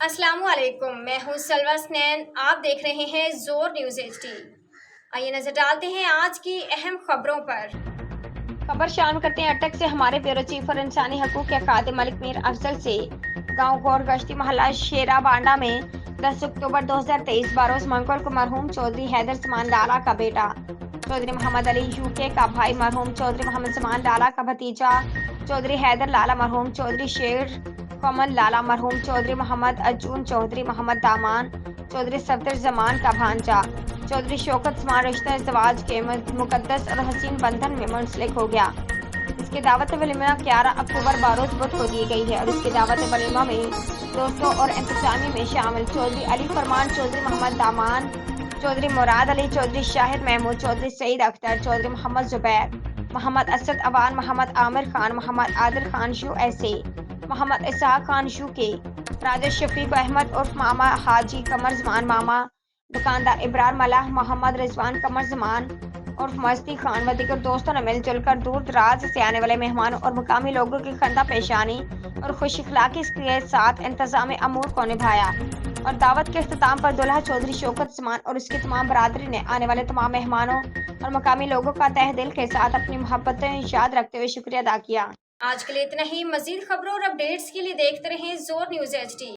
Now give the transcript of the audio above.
अस्सलामु अलैकुम, मैं हूँ सलवा स्नैन। आप देख रहे हैं जोर न्यूज़ HD। आइए नजर डालते हैं आज की अहम खबरों पर। खबर शामिल करते हैं अटक से हमारे ब्यूरो चीफ और इंसानी हकूक के खादिम मलिक मीर अफजल से। गांव गौर गश्ती मोहल्ला शेरा बांडा में 10 अक्टूबर 2023 बरोज मंगल को मरहूम चौधरी हैदर समान लाला का बेटा चौधरी मोहम्मद अली यूके का भाई मरहूम चौधरी मोहम्मद समान लाला का भतीजा चौधरी हैदर लाला मरहूम चौधरी शेर कमल लाला मरहूम चौधरी मोहम्मद अर्जुन चौधरी मोहम्मद दामान चौधरी सफदर जमान का भांजा चौधरी शौकत समान रिश्ता इज़्दिवाज के मुकद्दस और हसीन बंधन में मुंसलिक हो गया। इसकी दावत वलीमा 11 अक्टूबर बरोज बुध को दी गई है और इसकी दावत वलीमा में दोस्तों और इंतजामी में शामिल चौधरी अली फरमान चौधरी मोहम्मद दामान चौधरी मुराद अली चौधरी शाहिद महमूद चौधरी सईद अख्तर चौधरी मोहम्मद जुबैर मोहम्मद असद अवान मोहम्मद आमिर खान मोहम्मद आदिल खान शू ऐसे मोहम्मद इसहाक खान शू के राजा शफीक अहमद उर्फ मामा हाजी कमर जमान मामा दुकानदार इब्रार मलाह मोहम्मद रिजवान कमर जमान उर्फ मस्ती खान व दीगर दोस्तों ने मिलजुल कर दूर दराज से आने वाले मेहमानों और मुकामी लोगों की खंदा पेशानी और खुश इखलाकी के साथ इंतजाम अमूर को निभाया और दावत के अख्ताम पर दुल्हा चौधरी शौकत समान और उसकी तमाम बरादरी ने आने वाले तमाम मेहमानों और मुकामी लोगों का तहे दिल के साथ अपनी मोहब्बतें याद रखते हुए शुक्रिया अदा किया। आज के लिए इतना ही। मजीद खबरों और अपडेट्स के लिए देखते रहें जोर न्यूज़ HD।